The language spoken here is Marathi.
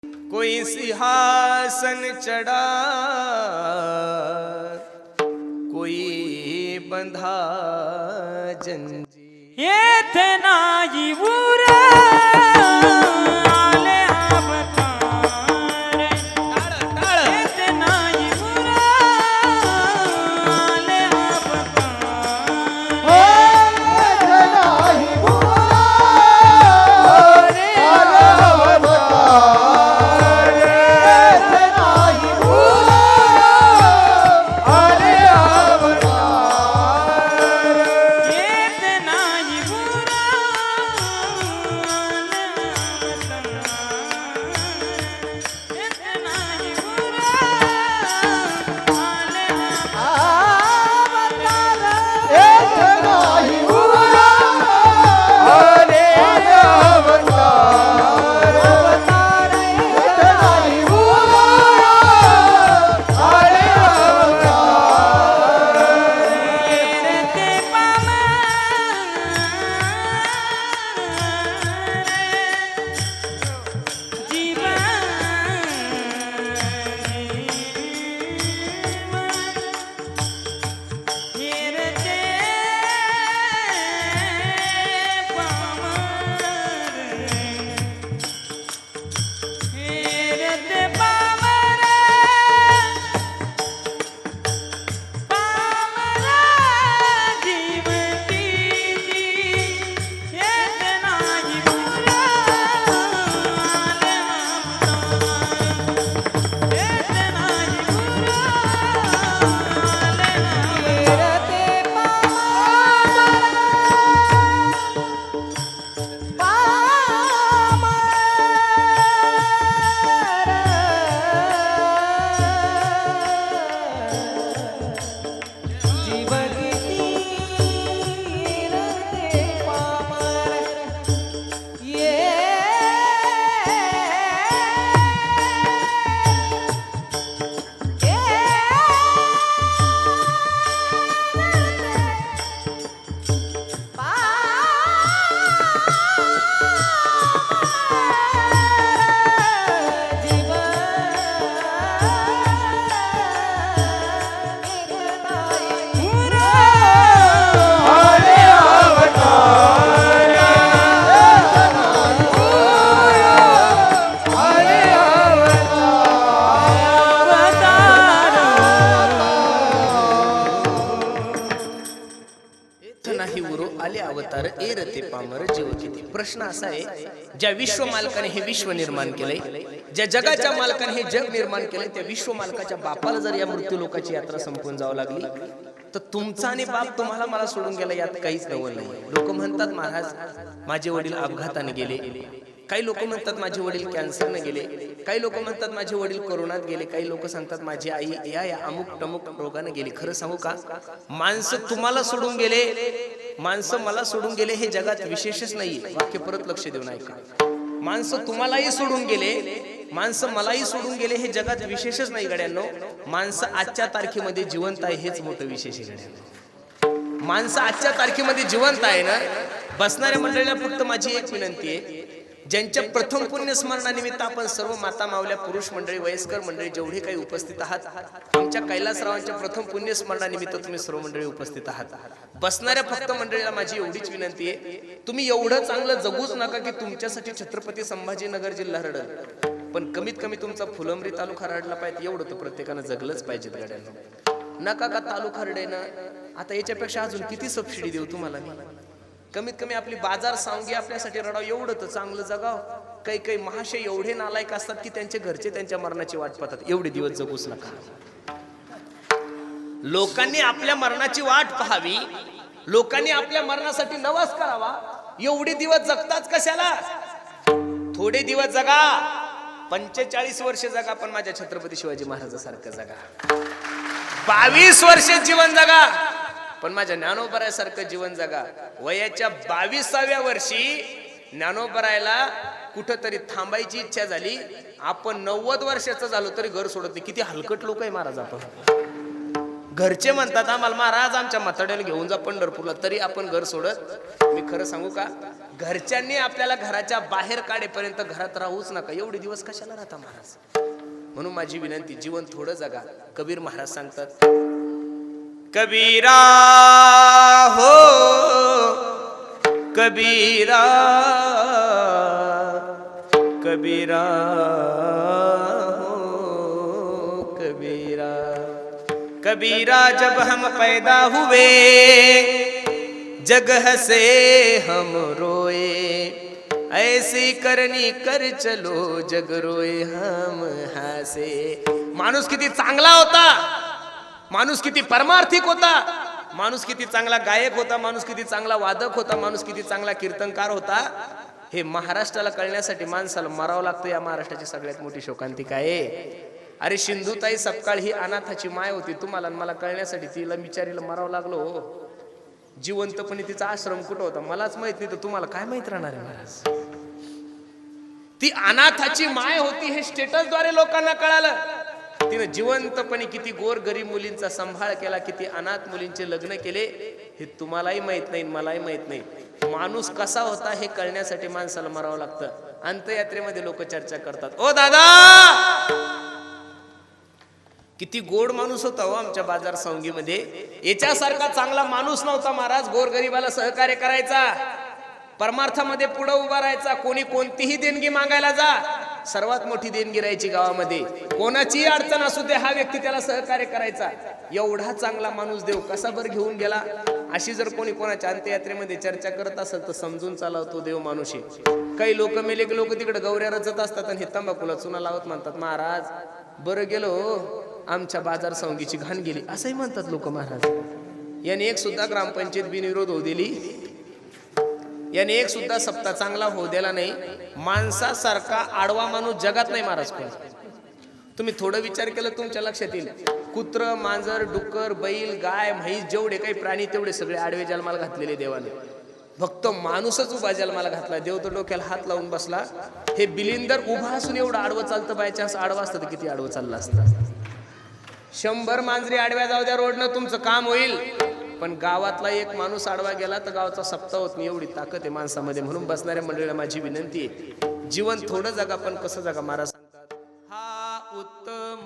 कोई सिंहासन चढ़ा कोई बंधा जंजीर येथे नाही उरा आले अवतार येथे नाही उरा आले नाही उरो आले अवतार ए रते पामर जीव किती. प्रश्न असा आहे, ज्या विश्व मालकाने हे विश्व निर्माण केलंय, ज्या जगाच्या मालकाने हे जग निर्माण केलंय, त्या विश्व मालकाच्या बापाला जर या मृत्यू लोकाची यात्रा संपून जावं लागली तर तुमचा आणि बाप तुम्हाला मला सोडून गेला यात काहीच नवल नाही. लोक म्हणतात महाराज माझे वडील अपघाताने गेले, काही लोक म्हणतात माझे वडील कॅन्सरने गेले, काही लोक म्हणतात माझे वडील कोरोनात गेले, काही लोक सांगतात माझी आई या अमुक टमुक रोगाने गेली. खरं सांगू का, माणसं तुम्हाला सोडून गेले, माणसं मला सोडून गेले हे जगात विशेषच नाहीये. वाक्य परत लक्ष देऊन ऐका. माणसं तुम्हालाही सोडून गेले, माणसं मलाही सोडून गेले हे जगात विशेषच नाही गड्यांनो. माणसं आजच्या तारखेमध्ये जिवंत आहे हेच मोठं विशेष आहे गड्यांनो. माणसं आजच्या तारखेमध्ये जिवंत आहे ना. बसणाऱ्या मंडळीला फक्त माझी एक विनंती आहे, ज्यांच्या प्रथम पुण्य स्मरणानिमित्त आपण सर्व माता मावल्या, पुरुष मंडळी, वयस्कर मंडळी जेवढे काही उपस्थित आहात, आमच्या कैलासरावांच्या प्रथम पुण्य स्मरणानिमित्त तुम्ही सर्व मंडळी उपस्थित आहात. बसणाऱ्या फक्त मंडळीला माझी एवढीच विनंती आहे, तुम्ही एवढं चांगलं जगूच नका की तुमच्यासाठी छत्रपती संभाजीनगर जिल्हा रडल, पण कमीत कमी तुमचा फुलंब्री तालुका रडला पाहिजे एवढं तर प्रत्येकानं जगलंच पाहिजे गाड्यांना. नका का तालुका रडेना. आता याच्यापेक्षा अजून किती सबसिडी देऊ तुम्हाला मी. कमीत कमी आपली बाजार सांगी आपल्यासाठी रडाव एवढं तर चांगलं जगाव. काही काही महाशय एवढे नालायक असतात की त्यांचे घरचे त्यांच्या मरणाची वाट पाहतात. एवढे दिवस जगूच नका. लोकांनी आपल्या मरणाची वाट पाहावी, लोकांनी आपल्या मरणासाठी नवस करावा. एवढे दिवस जगताच कशाला. थोडे दिवस जगा, 45 वर्ष जगा, पण माझ्या छत्रपती शिवाजी महाराजांसारखं जगा. 22 वर्ष जीवन जगा, पण माझ्या ज्ञानोबरायासारखं जीवन जगा. वयाच्या 22व्या वर्षी ज्ञानोबरायला कुठंतरी थांबायची इच्छा झाली. आपण 90 वर्षाचं झालो तरी घर सोडत नाही. किती हलकट लोक आहे महाराज आपण. घरचे म्हणतात आम्हाला महाराज आमच्या म्हाताड्याला घेऊन जा पंढरपूरला, तरी आपण घर सोडत. मी खरं सांगू का, घरच्यांनी आपल्याला घराच्या बाहेर काढेपर्यंत घरात राहूच नका. एवढे दिवस कशाला राहता महाराज? म्हणून माझी विनंती, जीवन थोडं जगा. कबीर महाराज सांगतात, कबीरा हो कबीरा कबीरा हो कबीरा. कबीरा जब हम पैदा हुए जग हसे हम रोए, ऐसी करनी कर चलो जग रोए हम हसे. माणूस किती चांगला होता, माणूस किती परमार्थिक होता, माणूस किती चांगला गायक होता, माणूस किती चांगला वादक होता, माणूस किती चांगला कीर्तनकार होता, हे महाराष्ट्राला कळण्यासाठी माणसाला मरावं लागतं. या महाराष्ट्राची सगळ्यात मोठी शोकांतिका आहे. अरे सिंधुताई सपकाळ ही अनाथाची माय होती. तुम्हाला मला कळण्यासाठी तिला बिचारीला मरावं लागलो हो. जिवंतपणे तिचा आश्रम कुठं होता मलाच माहित नाही, तर तुम्हाला काय माहित राहणार आहे महाराज? ती अनाथाची माय होती हे स्टेटसद्वारे लोकांना कळालं. तिनं जिवंतपणे किती गोर गरीब मुलींचा सांभाळ केला, किती अनाथ मुलींचे लग्न केले, हे तुम्हालाही माहित नाही, मलाही माहित नाही. माणूस कसा होता हे कळण्यासाठी माणसाला मरावं लागतं. अंत्ययात्रेमध्ये लोक चर्चा करतात, ओ दादा किती गोड माणूस होता हो आमच्या बाजार संगीमध्ये. याच्यासारखा चांगला माणूस नव्हता महाराज. गोरगरिबाला सहकार्य करायचा, परमार्थामध्ये पुढे उभा राहायचा. कोणी कोणतीही देणगी मागायला जा, सर्वात मोठी देणगी राहायची गावामध्ये. कोणाची अडचण असू दे हा व्यक्ती त्याला सहकार्य करायचा. एवढा चांगला माणूस देव कसा बर घेऊन गेला? अशी जर कोणी कोणाच्या अंत्ययात्रेमध्ये चर्चा करत असेल तर समजून चालवतो देव माणूस आहे. काही लोक मेले की लोक तिकडे गौऱ्या रचत असतात आणि हे तंबाखूला चुना लावत म्हणतात, महाराज बरं गेलो आमच्या बाजार संगीची घाण गेली असंही म्हणतात लोक महाराज. याने एक सुद्धा ग्रामपंचायत बिनविरोध होऊ दिली, याने एक सुद्धा सप्ताह चांगला होऊ दिला नाही. माणसासारखा आडवा माणूस जगात नाही महाराज कोण. तुम्ही थोडं विचार केलं तुमच्या लक्षात येईल. कुत्र मांजर डुक्कर बैल गाय म्हैस जेवढे काही प्राणी तेवढे सगळे आडवे जन्माला घातलेले देवाने. फक्त माणूसच उभा जन्माला घातला. देव तर डोक्याला हात लावून बसला. हे बिलिंदर उभा असून एवढं आडवं चालतं, बाय चान्स आडवा असतं तर किती आडवं चाललं असतं. 100 मांजरी आडव्या जाऊ द्या रोडनं तुमचं काम होईल, पण गावातला एक माणूस आडवा गेला तर गावाचा सप्ताह होत नाही. एवढी ताकद आहे माणसामध्ये. म्हणून बसणाऱ्या मंडळीला माझी विनंती आहे, जीवन थोडं जगा पण कसं जगा महाराज.